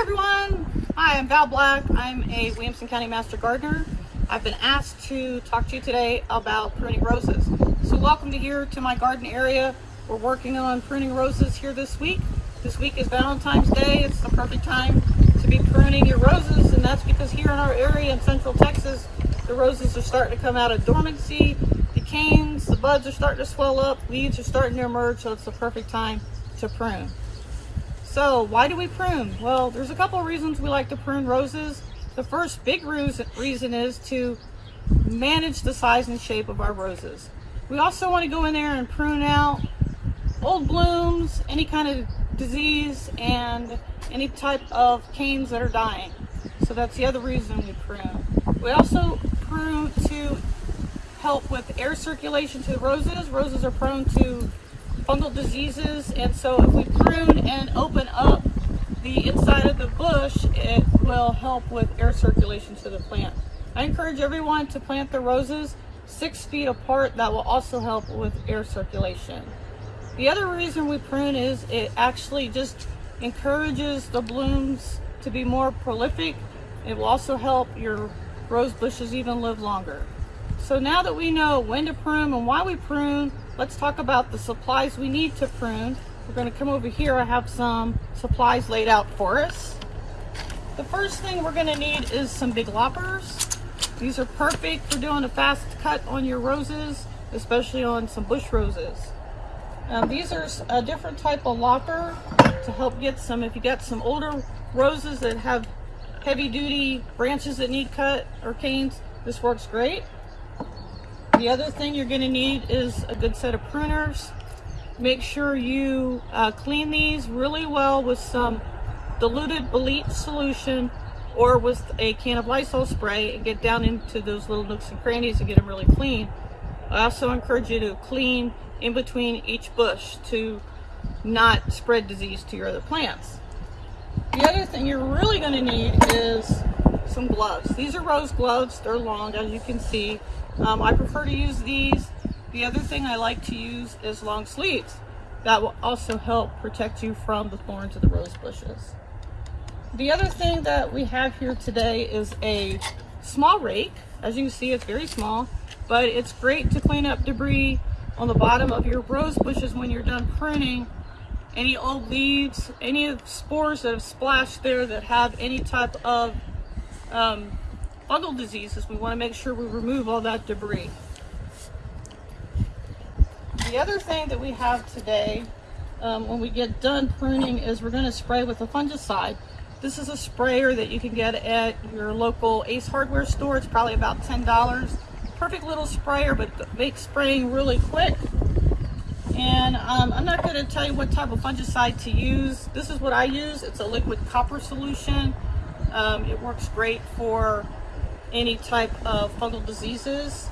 everyone. Hi, I'm Val Black. I'm a Williamson County Master Gardener. I've been asked to talk to you today about pruning roses. So welcome to my garden area. We're working on pruning roses here this week. This week is Valentine's Day. It's the perfect time to be pruning your roses, and that's because here in our area in Central Texas, the roses are starting to come out of dormancy. The canes, the buds are starting to swell up, leaves are starting to emerge, so it's the perfect time to prune. So why do we prune? Well, there's a couple of reasons we like to prune roses. The first big reason is to manage the size and shape of our roses. We also want to go in there and prune out old blooms, any kind of disease, and any type of canes that are dying. So that's the other reason we prune. We also prune to help with air circulation to the roses. Roses are prone to fungal diseases, and so if we prune and open up the inside of the bush, it will help with air circulation to the plant. I encourage everyone to plant their roses 6 feet apart. That will also help with air circulation. The other reason we prune is it actually just encourages the blooms to be more prolific. It will also help your rose bushes even live longer. So now that we know when to prune and why we prune, let's talk about the supplies we need to prune. We're going to come over here. I have some supplies laid out for us. The first thing we're going to need is some big loppers. These are perfect for doing a fast cut on your roses, especially on some bush roses. These are a different type of lopper to help get some, if you got some older roses that have heavy duty branches that need cut or canes, this works great. The other thing you're going to need is a good set of pruners. Make sure you clean these really well with some diluted bleach solution or with a can of Lysol spray and get down into those little nooks and crannies and get them really clean. I also encourage you to clean in between each bush to not spread disease to your other plants. The other thing you're really going to need is some gloves. These are rose gloves. They're long, as you can see. I prefer to use these. The other thing I like to use is long sleeves. That will also help protect you from the thorns of the rose bushes. The other thing that we have here today is a small rake. As you can see, it's very small, but it's great to clean up debris on the bottom of your rose bushes when you're done pruning. Any old leaves, any of the spores that have splashed there that have any type of fungal diseases, we want to make sure we remove all that debris. The other thing that we have today when we get done pruning is we're going to spray with a fungicide. This is a sprayer that you can get at your local Ace Hardware store. It's probably about $10. Perfect little sprayer, but makes spraying really quick. And I'm not going to tell you what type of fungicide to use. This is what I use. It's a liquid copper solution. It works great for any type of fungal diseases.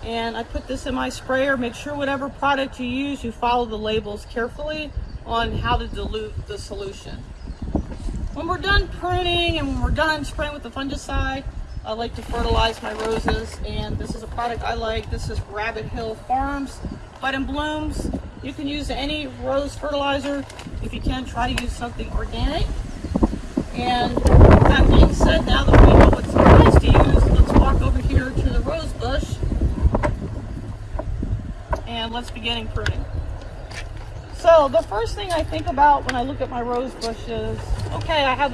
And I put this in my sprayer. Make sure whatever product you use, you follow the labels carefully on how to dilute the solution. When we're done pruning and when we're done spraying with the fungicide, I like to fertilize my roses, and this is a product I like. This is Rabbit Hill Farms Bud and Blooms. You can use any rose fertilizer. If you can, try to use something organic. And with that being said, now that we know what supplies to use, let's walk over here to the rose bush and let's begin pruning. So the first thing I think about when I look at my rose bush is, okay, I have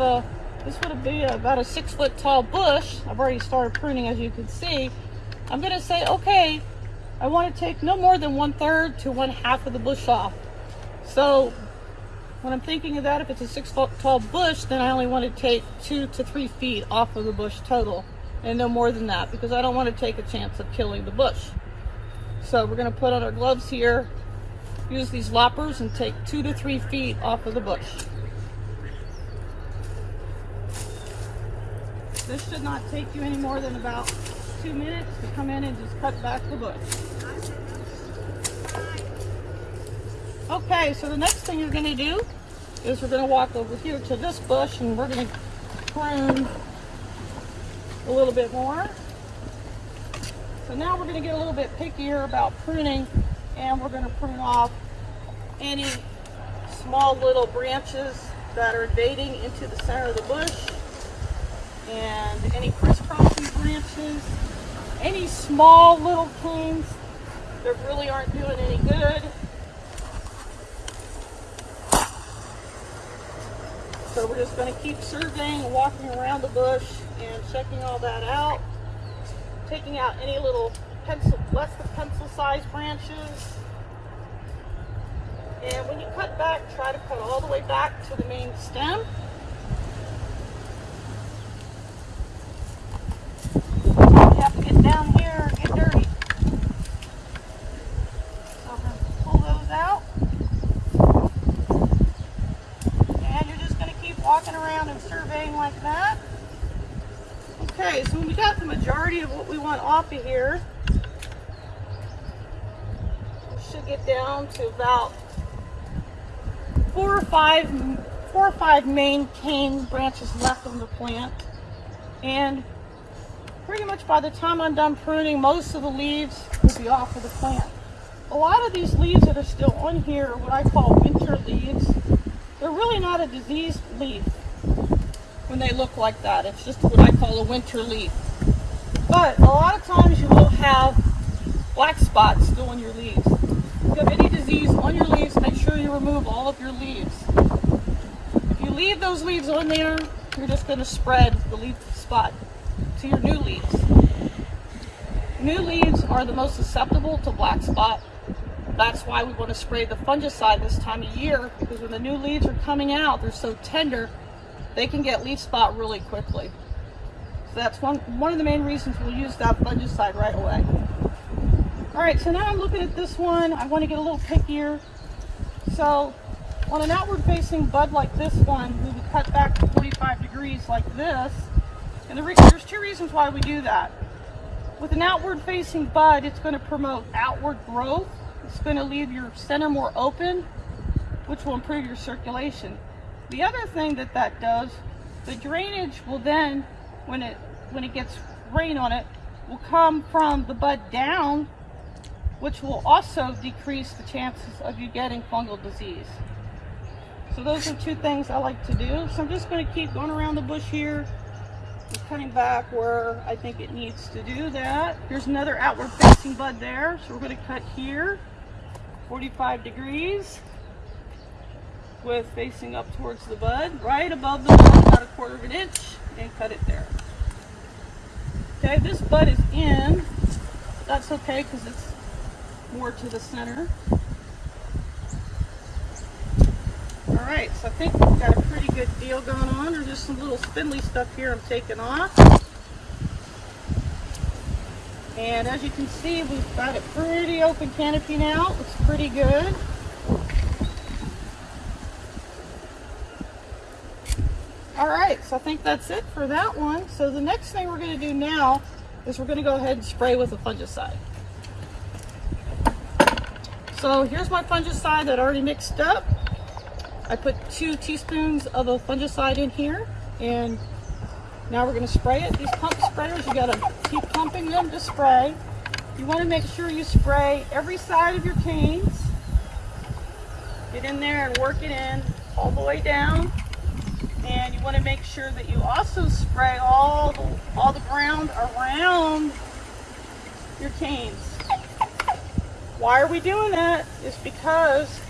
this would be about a 6 foot tall bush. I've already started pruning, as you can see. I'm going to say, okay, I want to take no more than 1/3 to 1/2 of the bush off. So when I'm thinking of that, if it's a 6 foot tall bush, then I only want to take 2 to 3 feet off of the bush total, and no more than that, because I don't want to take a chance of killing the bush. So we're going to put on our gloves here, use these loppers, and take 2 to 3 feet off of the bush. This should not take you any more than about 2 minutes to come in and just cut back the bush. Okay, so the next thing you're going to do is we're going to walk over here to this bush and we're going to prune a little bit more. So now we're going to get a little bit pickier about pruning, and we're going to prune off any small little branches that are invading into the center of the bush, and any crisscrossing branches, any small little canes that really aren't doing any good. So we're just going to keep surveying, walking around the bush and checking all that out, taking out any little less than pencil-sized branches. And when you cut back, try to cut all the way back to the main stem. You have to get down here and get dirty. So I'm going to pull those out. And you're just going to keep walking around and surveying like that. Okay, so we got the majority of what we want off of here. We should get down to about four or five main cane branches left on the plant. And pretty much by the time I'm done pruning, most of the leaves will be off of the plant. A lot of these leaves that are still on here are what I call winter leaves. They're really not a diseased leaf when they look like that. It's just what I call a winter leaf. But a lot of times you will have black spots still on your leaves. If you have any disease on your leaves, make sure you remove all of your leaves. If you leave those leaves on there, you're just going to spread the leaf spot to your new leaves. New leaves are the most susceptible to black spot. That's why we want to spray the fungicide this time of year, because when the new leaves are coming out, they're so tender, they can get leaf spot really quickly. So that's one of the main reasons we'll use that fungicide right away. All right, so now I'm looking at this one. I want to get a little pickier. So on an outward facing bud like this one, we would cut back to 45 degrees like this. And there's two reasons why we do that. With an outward facing bud, it's going to promote outward growth. It's going to leave your center more open, which will improve your circulation. The other thing that does, the drainage will then, when it gets rain on it, will come from the bud down, which will also decrease the chances of you getting fungal disease. So those are two things I like to do. So I'm just going to keep going around the bush here and cutting back where I think it needs to do that. Here's another outward facing bud there. So we're going to cut here, 45 degrees, with facing up towards the bud, right above the bud, about 1/4 of an inch, and cut it there. Okay, this bud is in. That's okay because it's more to the center. All right, so I think we've got a pretty good deal going on. There's just some little spindly stuff here I'm taking off. And as you can see, we've got a pretty open canopy now. Looks pretty good. All right, so I think that's it for that one. So the next thing we're going to do now is we're going to go ahead and spray with a fungicide. So here's my fungicide that I already mixed up. I put 2 teaspoons of a fungicide in here, and now we're going to spray it. These pump sprayers, you got to keep pumping them to spray. You want to make sure you spray every side of your canes. Get in there and work it in all the way down. And you want to make sure that you also spray all the ground around your canes. Why are we doing that? It's because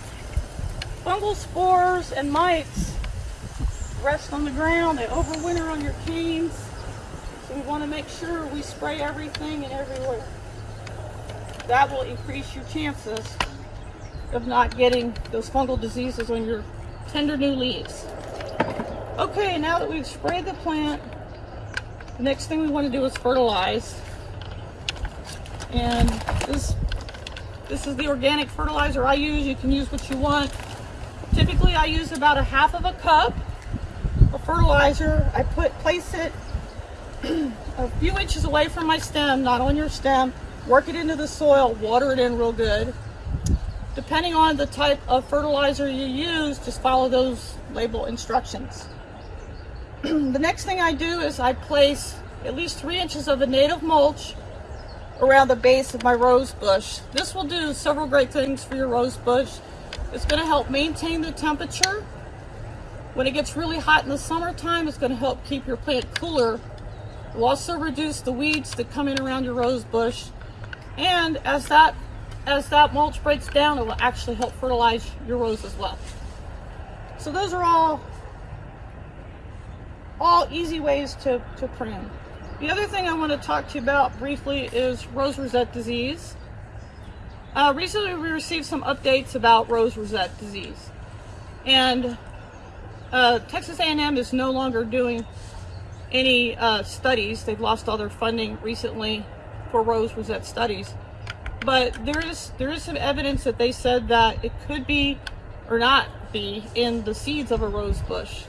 fungal spores and mites rest on the ground. They overwinter on your canes. So we want to make sure we spray everything and everywhere. That will increase your chances of not getting those fungal diseases on your tender new leaves. Okay, now that we've sprayed the plant, the next thing we want to do is fertilize. And this is the organic fertilizer I use. You can use what you want. Typically I use about 1/2 cup of fertilizer. I place it a few inches away from my stem, not on your stem. Work it into the soil, water it in real good. Depending on the type of fertilizer you use, just follow those label instructions. The next thing I do is I place at least 3 inches of a native mulch around the base of my rose bush. This will do several great things for your rose bush. It's going to help maintain the temperature When it gets really hot in the summertime, it's going to help keep your plant cooler. It will also reduce the weeds that come in around your rose bush. And as that mulch breaks down, it will actually help fertilize your rose as well. So those are all easy ways to prune. The other thing I want to talk to you about briefly is rose rosette disease. Recently we received some updates about rose rosette disease. And Texas A&M is no longer doing any studies. They've lost all their funding recently for rose rosette studies. But there is some evidence that they said that it could be or not be in the seeds of a rose bush.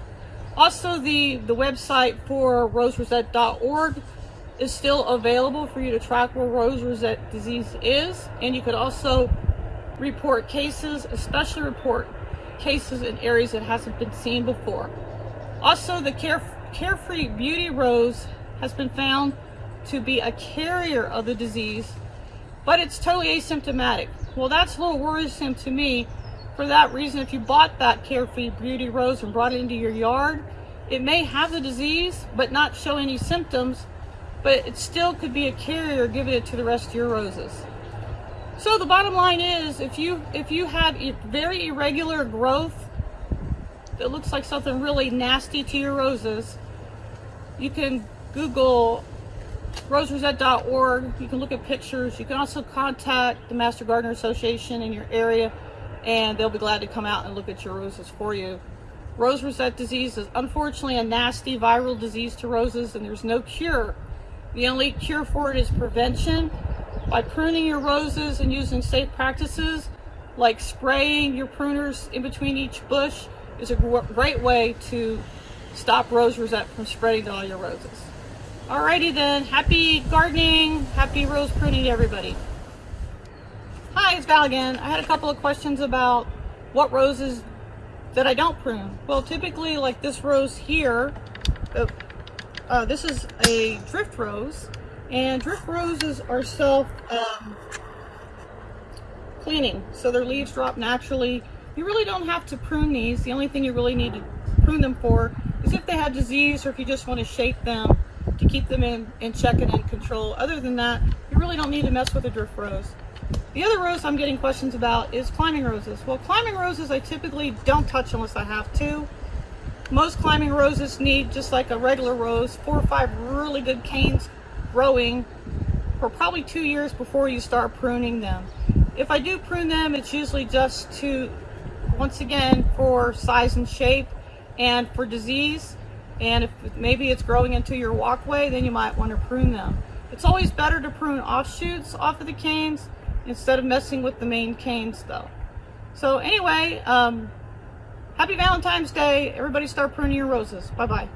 Also, the website for roserosette.org is still available for you to track where rose rosette disease is, and you could also report cases, especially report cases in areas that hasn't been seen before. Also, the carefree beauty rose has been found to be a carrier of the disease, but it's totally asymptomatic. Well, that's a little worrisome to me. For that reason, if you bought that carefree beauty rose and brought it into your yard, it may have the disease but not show any symptoms, but it still could be a carrier giving it to the rest of your roses. So the bottom line is, if you have very irregular growth that looks like something really nasty to your roses, you can Google roserosette.org. You can look at pictures. You can also contact the Master Gardener Association in your area, and they'll be glad to come out and look at your roses for you. Rose rosette disease is unfortunately a nasty viral disease to roses, and there's no cure. The only cure for it is prevention. By pruning your roses and using safe practices like spraying your pruners in between each bush is a great way to stop rose rosette from spreading to all your roses. Alrighty then, happy gardening, happy rose pruning to everybody. Hi, it's Val again. I had a couple of questions about what roses that I don't prune. Well, typically like this rose here, this is a drift rose, and drift roses are self-cleaning, so their leaves drop naturally. You really don't have to prune these. The only thing you really need to prune them for is if they have disease, or if you just want to shape them to keep them in check and in control. Other than that, you really don't need to mess with a drift rose. The other rose I'm getting questions about is climbing roses. Well, climbing roses I typically don't touch unless I have to. Most climbing roses need, just like a regular rose, 4 or 5 really good canes growing for probably 2 years before you start pruning them. If I do prune them, it's usually just to, once again, for size and shape and for disease. And if maybe it's growing into your walkway, then you might want to prune them. It's always better to prune offshoots off of the canes instead of messing with the main canes though. So anyway, happy Valentine's Day. Everybody start pruning your roses. Bye-bye.